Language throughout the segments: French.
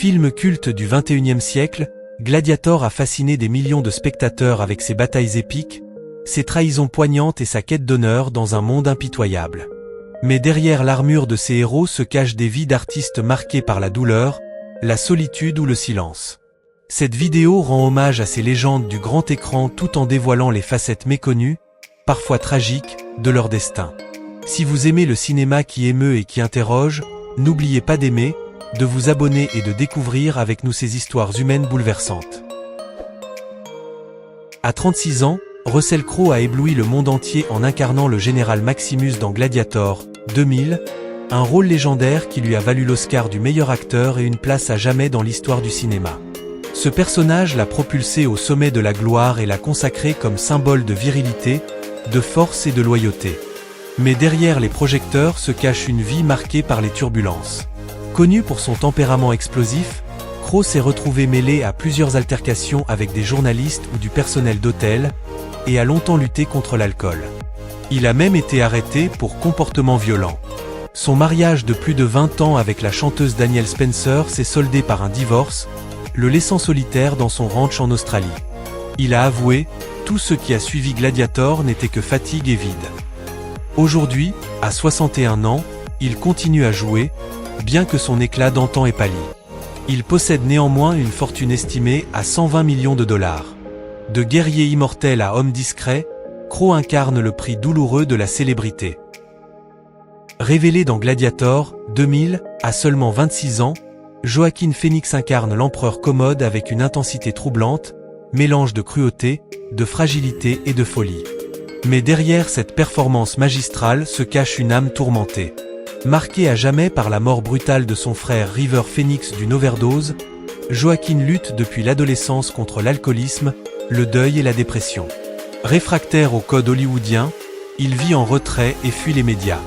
Film culte du XXIe siècle, Gladiator a fasciné des millions de spectateurs avec ses batailles épiques, ses trahisons poignantes et sa quête d'honneur dans un monde impitoyable. Mais derrière l'armure de ces héros se cachent des vies d'artistes marquées par la douleur, la solitude ou le silence. Cette vidéo rend hommage à ces légendes du grand écran tout en dévoilant les facettes méconnues, parfois tragiques, de leur destin. Si vous aimez le cinéma qui émeut et qui interroge, n'oubliez pas d'aimer, de vous abonner et de découvrir avec nous ces histoires humaines bouleversantes. À 36 ans, Russell Crowe a ébloui le monde entier en incarnant le général Maximus dans Gladiator, 2000, un rôle légendaire qui lui a valu l'Oscar du meilleur acteur et une place à jamais dans l'histoire du cinéma. Ce personnage l'a propulsé au sommet de la gloire et l'a consacré comme symbole de virilité, de force et de loyauté. Mais derrière les projecteurs se cache une vie marquée par les turbulences. Connu pour son tempérament explosif, Crowe s'est retrouvé mêlé à plusieurs altercations avec des journalistes ou du personnel d'hôtel, et a longtemps lutté contre l'alcool. Il a même été arrêté pour comportement violent. Son mariage de plus de 20 ans avec la chanteuse Danielle Spencer s'est soldé par un divorce, le laissant solitaire dans son ranch en Australie. Il a avoué, tout ce qui a suivi Gladiator n'était que fatigue et vide. Aujourd'hui, à 61 ans, il continue à jouer, bien que son éclat d'antan ait pâli. Il possède néanmoins une fortune estimée à 120 millions de dollars. De guerrier immortel à homme discret, Crowe incarne le prix douloureux de la célébrité. Révélé dans Gladiator, 2000, à seulement 26 ans, Joaquin Phoenix incarne l'empereur commode avec une intensité troublante, mélange de cruauté, de fragilité et de folie. Mais derrière cette performance magistrale se cache une âme tourmentée. Marqué à jamais par la mort brutale de son frère River Phoenix d'une overdose, Joaquin lutte depuis l'adolescence contre l'alcoolisme, le deuil et la dépression. Réfractaire au code hollywoodien, il vit en retrait et fuit les médias.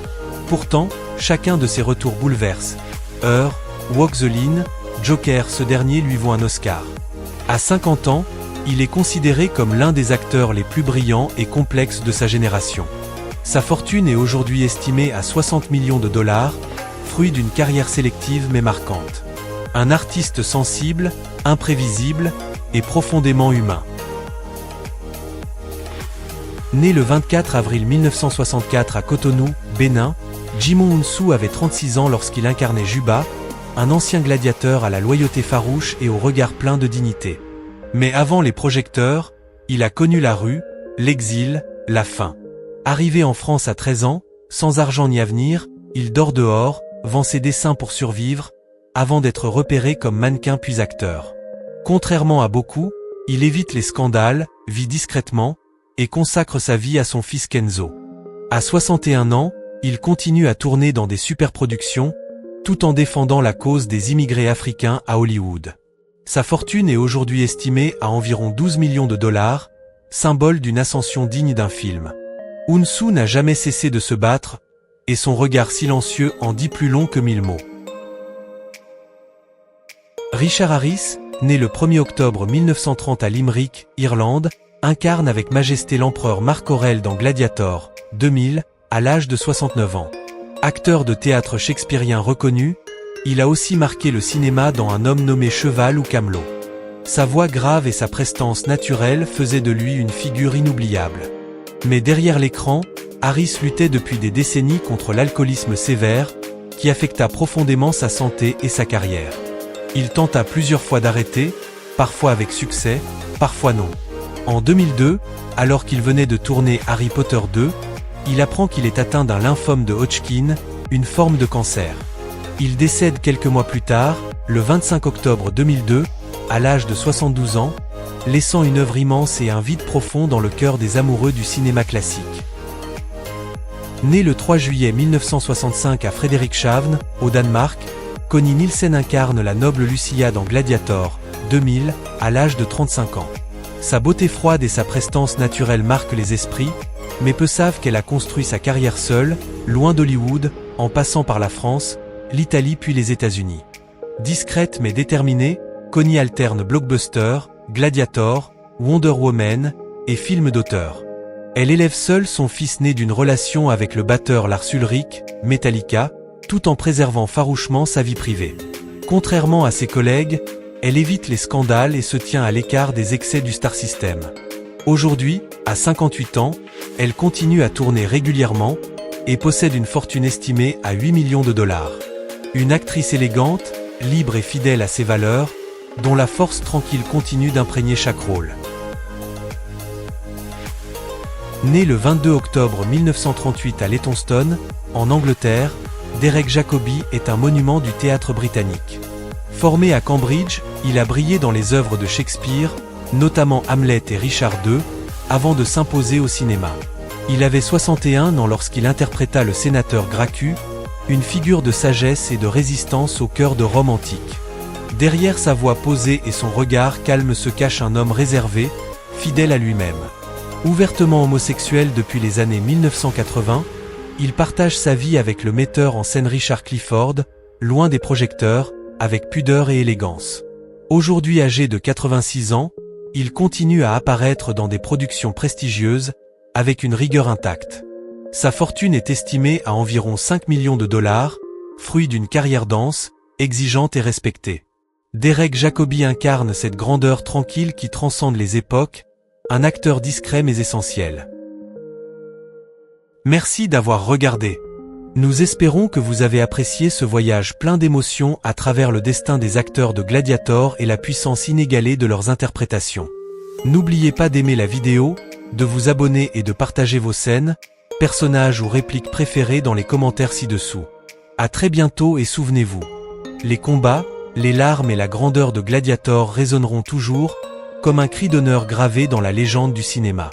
Pourtant, chacun de ses retours bouleverse. Her, Walk the Line, Joker, ce dernier lui vaut un Oscar. À 50 ans, il est considéré comme l'un des acteurs les plus brillants et complexes de sa génération. Sa fortune est aujourd'hui estimée à 60 millions de dollars, fruit d'une carrière sélective mais marquante. Un artiste sensible, imprévisible et profondément humain. Né le 24 avril 1964 à Cotonou, Bénin, Djimon Hounsou avait 36 ans lorsqu'il incarnait Juba, un ancien gladiateur à la loyauté farouche et au regard plein de dignité. Mais avant les projecteurs, il a connu la rue, l'exil, la faim. Arrivé en France à 13 ans, sans argent ni avenir, il dort dehors, vend ses dessins pour survivre, avant d'être repéré comme mannequin puis acteur. Contrairement à beaucoup, il évite les scandales, vit discrètement, et consacre sa vie à son fils Kenzo. À 61 ans, il continue à tourner dans des superproductions, tout en défendant la cause des immigrés africains à Hollywood. Sa fortune est aujourd'hui estimée à environ 12 millions de dollars, symbole d'une ascension digne d'un film. Hounsou n'a jamais cessé de se battre, et son regard silencieux en dit plus long que 1000 mots. Richard Harris, né le 1er octobre 1930 à Limerick, Irlande, incarne avec majesté l'empereur Marc Aurèle dans Gladiator, 2000, à l'âge de 69 ans. Acteur de théâtre shakespearien reconnu, il a aussi marqué le cinéma dans Un homme nommé Cheval ou Camelot. Sa voix grave et sa prestance naturelle faisaient de lui une figure inoubliable. Mais derrière l'écran, Harris luttait depuis des décennies contre l'alcoolisme sévère, qui affecta profondément sa santé et sa carrière. Il tenta plusieurs fois d'arrêter, parfois avec succès, parfois non. En 2002, alors qu'il venait de tourner Harry Potter 2, il apprend qu'il est atteint d'un lymphome de Hodgkin, une forme de cancer. Il décède quelques mois plus tard, le 25 octobre 2002, à l'âge de 72 ans, laissant une œuvre immense et un vide profond dans le cœur des amoureux du cinéma classique. Né le 3 juillet 1965 à Frederikshavn, au Danemark, Connie Nielsen incarne la noble Lucia dans Gladiator, 2000, à l'âge de 35 ans. Sa beauté froide et sa prestance naturelle marquent les esprits, mais peu savent qu'elle a construit sa carrière seule, loin d'Hollywood, en passant par la France, l'Italie puis les États-Unis. Discrète mais déterminée, Connie alterne blockbuster, Gladiator, Wonder Woman et films d'auteur. Elle élève seule son fils né d'une relation avec le batteur Lars Ulrich, Metallica, tout en préservant farouchement sa vie privée. Contrairement à ses collègues, elle évite les scandales et se tient à l'écart des excès du star system. Aujourd'hui, à 58 ans, elle continue à tourner régulièrement et possède une fortune estimée à 8 millions de dollars. Une actrice élégante, libre et fidèle à ses valeurs, dont la force tranquille continue d'imprégner chaque rôle. Née le 22 octobre 1938 à Leytonstone, en Angleterre, Derek Jacobi est un monument du théâtre britannique. Formé à Cambridge, il a brillé dans les œuvres de Shakespeare, notamment Hamlet et Richard II, avant de s'imposer au cinéma. Il avait 61 ans lorsqu'il interpréta le sénateur Gracchus, une figure de sagesse et de résistance au cœur de Rome antique. Derrière sa voix posée et son regard calme se cache un homme réservé, fidèle à lui-même. Ouvertement homosexuel depuis les années 1980, il partage sa vie avec le metteur en scène Richard Clifford, loin des projecteurs, avec pudeur et élégance. Aujourd'hui âgé de 86 ans, il continue à apparaître dans des productions prestigieuses, avec une rigueur intacte. Sa fortune est estimée à environ 5 millions de dollars, fruit d'une carrière dense, exigeante et respectée. Derek Jacobi incarne cette grandeur tranquille qui transcende les époques, un acteur discret mais essentiel. Merci d'avoir regardé. Nous espérons que vous avez apprécié ce voyage plein d'émotions à travers le destin des acteurs de Gladiator et la puissance inégalée de leurs interprétations. N'oubliez pas d'aimer la vidéo, de vous abonner et de partager vos scènes, personnages ou répliques préférées dans les commentaires ci-dessous. À très bientôt et souvenez-vous, les combats, les larmes et la grandeur de Gladiator résonneront toujours, comme un cri d'honneur gravé dans la légende du cinéma.